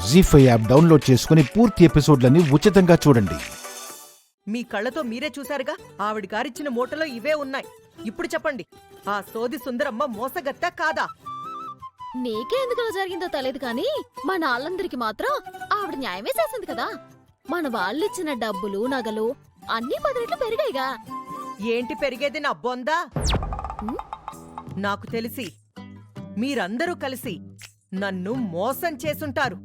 జీ5 app download చేసుకుని పూర్తి ఎపిసోడ్లని ఉచితంగా చూడండి. మీ కళ్ళతో మీరే చూశారుగా, ఆవిడ గారిచ్చిన మూటలో ఇవే ఉన్నాయి. ఇప్పుడు చెప్పండి, ఆ సోది సుందరమ్మ మోసగత్తా కాదా? నీకే ఎందుకలా జరిగిందో తెలియదు కానీ మన వాళ్ళందరికి మాత్రం ఆవిడ న్యాయమే చేసింది కదా. మన వాళ్ళిచ్చిన డబ్బులు నగలు అన్ని 10 రెట్లు పెరిగాయిగా. ఏంటి పెరిగేది నా బొందా? నాకు తెలిసి మీరందరూ కలిసి నన్ను మోసం చేసుంటారు.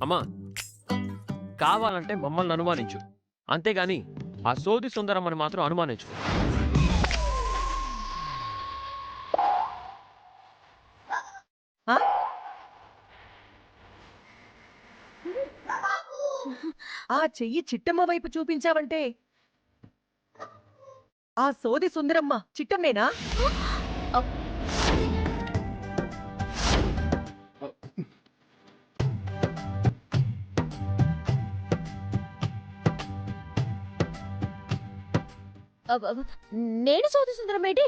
అమ్మా, కావాలంటే మమ్మల్ని అనుమానించు, అంతేగాని ఆ సోది సుందరమ్మని మాత్రం అనుమానించు. ఆ చెయ్యి చిట్టమ్మ వైపు చూపించావంటే ఆ సోది సుందరమ్మ చిట్టమ్మేనా? నేను సోది సుందరం ఏంటి?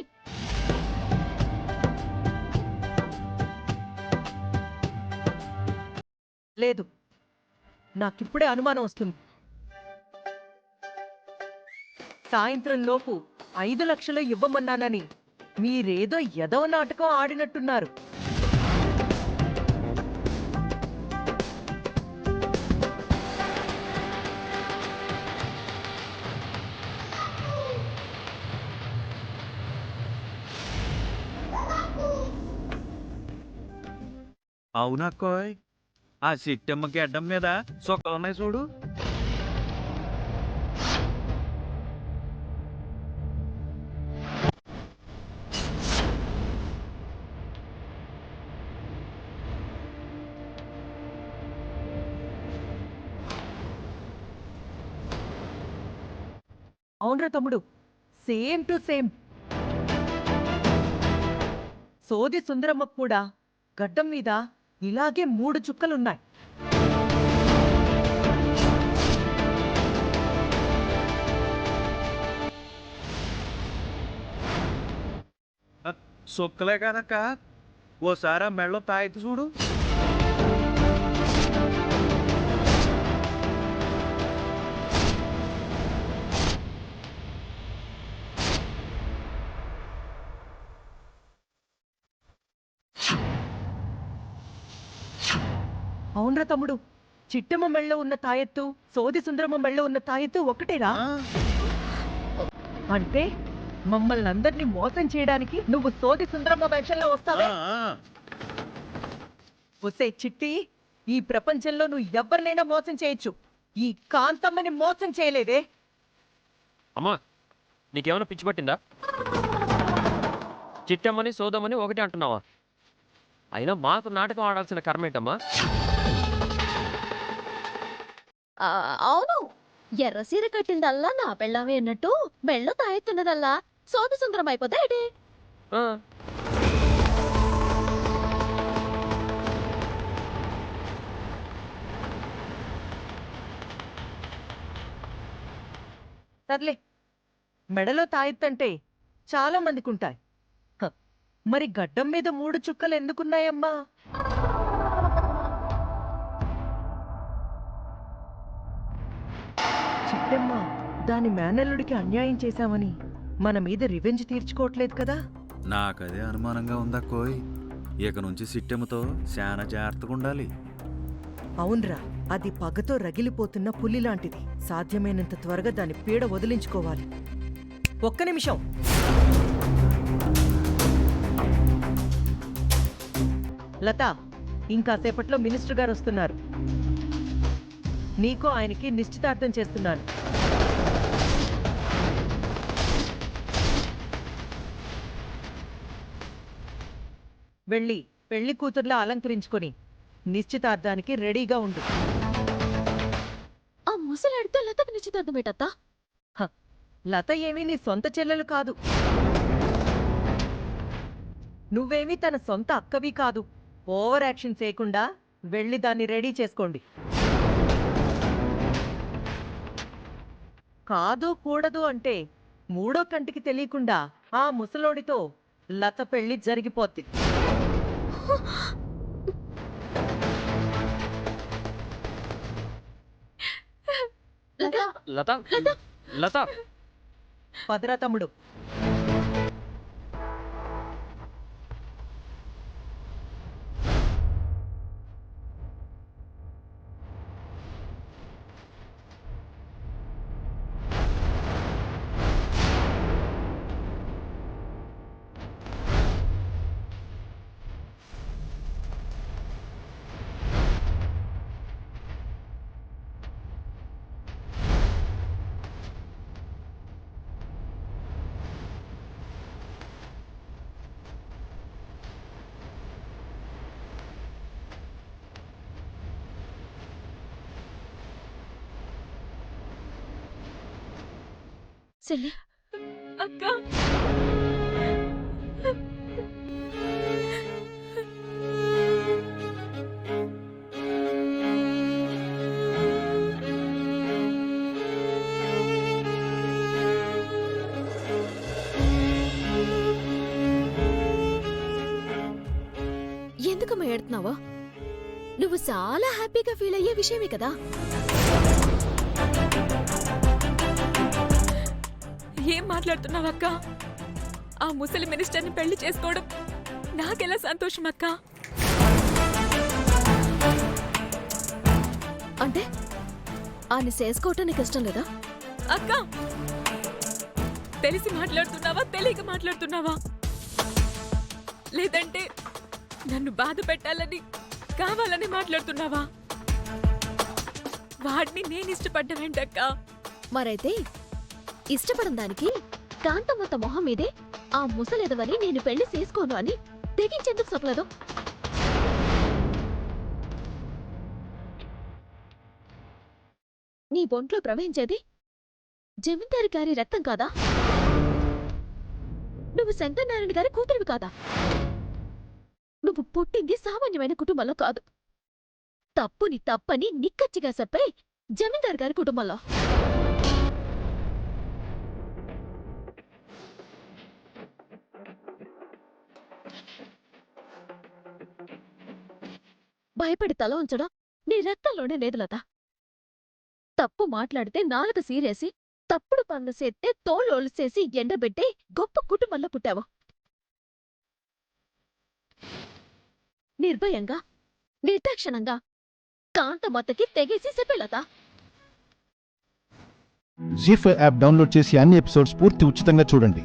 లేదు, నాకిప్పుడే అనుమానం వస్తుంది. సాయంత్రం లోపు 5 లక్షలు ఇవ్వమన్నానని మీరేదో ఎదవ నాటకం ఆడినట్టున్నారు. అవునక్కోయ్, ఆ సిట్టమ్మ గెడ్డం మీద సొక్కలు ఉన్నాయి చూడు. అవునరా తమ్ముడు, సేమ్ టు సేమ్. సోది సుందరమ్మకు కూడా గడ్డం మీద ఇలాగే 3 చుక్కలున్నాయి. సొక్కలే కనుక ఓసారి ఆ మెళ్ళో తాయితు చూడు. అవునరా తమ్ముడు, చిట్టమ్మ మెళ్ళో ఉన్న తాయెత్తు, సోది సుందరమ్మ మెళ్ళో ఉన్న తాయెత్తు ఒకటేరా? అంటే మమ్మల్ని అందరినీ మోసం చేయడానికి నువ్వు సోది సుందరమ్మ వేషంలో వస్తావా? వస్తే చిట్టి, ఈ ప్రపంచంలో నువ్వు ఎవరినైనా మోసం చేయొచ్చు, ఈ కాంతమ్మని మోసం చేయలేదే. అమ్మా, నీకేమైనా పిచ్చి పట్టిందా? చిట్టమ్మని సోదమ్మని ఒకటి అంటున్నావా? అయినా మాకు నాటకం ఆడాల్సిన కర్మేంటమ్మా? అవును, ఎర్ర సీర కట్టిందల్లా నా పెళ్ళామే అన్నట్టు మెళ్ళో తాయెత్తున్నదల్లా సోది సుందరం అయిపోతా ఏంటి? సర్లే, మెడలో తాయెత్తంటే చాలా మందికి ఉంటాయి. మరి గడ్డం మీద 3 చుక్కలు ఎందుకున్నాయమ్మా? చిట్టమ్మ దాని మేనల్లుడికి అన్యాయం చేశామని మన మీద రివెంజ్ తీర్చుకోవట్లేదు కదా? నాకదే అనుమానంగా ఉందక్కోయ్. ఇక నుంచి సిట్టెమ్మతో చాలా జాగ్రత్తగా ఉండాలి. అవునరా, అది పగతో రగిలిపోతున్న పులి లాంటిది. సాధ్యమైనంత త్వరగా దాని పీడ వదిలించుకోవాలి. ఒక్క నిమిషం. లత, ఇంకాసేపట్లో మినిస్టర్ గారు వస్తున్నారు. నీకు ఆయనకి నిశ్చితార్థం చేస్తున్నాను. వెళ్ళి పెళ్లి కూతుర్లా అలంకరించుకొని నిశ్చితార్థానికి రెడీగా ఉండు. ఆ ముసలాడితో లతకు నిశ్చితార్థం ఏంటత్తా? లత ఏమీ నీ సొంత చెల్లెలు కాదు, నువ్వేమీ తన సొంత అక్కవి కాదు. ఓవర్ యాక్షన్ చేయకుండా వెళ్ళి దాన్ని రెడీ చేసుకోండి. కాదు కూడదు అంటే మూడో కంటికి తెలియకుండా ఆ ముసలోడితో లత పెళ్లి జరిగిపోద్ది. లత లత పదరా తమ్ముడు. చెల్లి అక్క ఎందుకమ్మా ఏడుతున్నావా? నువ్వు చాలా హ్యాపీగా ఫీల్ అయ్యే విషయమే కదా. ఏం మాట్లాడుతున్నావు అక్క? ఆ ముసలి మినిస్టర్ని పెళ్లి చేసుకోవడం నాకెలా సంతోషం అక్క? అంటే ఆయన చేసుకోవటం నీకు ఇష్టం లేదా? అక్క తెలిసి మాట్లాడుతున్నావా, తెలియక మాట్లాడుతున్నావా? లేదంటే నన్ను బాధ పెట్టాలని కావాలని మాట్లాడుతున్నావా? వాడిని నేను ఇష్టపడ్డావేంటక్క? మరైతే ఇష్టపడిన దానికి కాంతమ్మత మొహం మీదే ఆ ముసలెదవని నేను పెళ్లి చేసుకోను అని తెగించేందుకు చెప్పలేదు. నీ బొంట్లో ప్రవహించేది జమీందారు గారి రక్తం కాదా? నువ్వు శంకరనారాయణ గారి కూతురివి కాదా? నువ్వు పుట్టింది సామాన్యమైన కుటుంబంలో కాదు, తప్పుని తప్పని నిక్కచ్చిగా చెప్పే జమీందారు గారి కుటుంబంలో. భయపడి తల ఉంచడం నీ రక్తంలోనే లేదు లత. తప్పు మాట్లాడితే నాలుక సీరేసి, తప్పుడు పనులు చేస్తే తోలు ఒలిసేసి ఎండబెట్టే గొప్ప కుటుంబంలో పుట్టావు. నిర్భయంగా నిర్దాక్షణంగా కాంతమత్తకి తెగేసి చెప్పే లత. జీ5 యాప్ డౌన్లోడ్ చేసి అన్ని ఎపిసోడ్స్ పూర్తి ఉచితంగా చూడండి.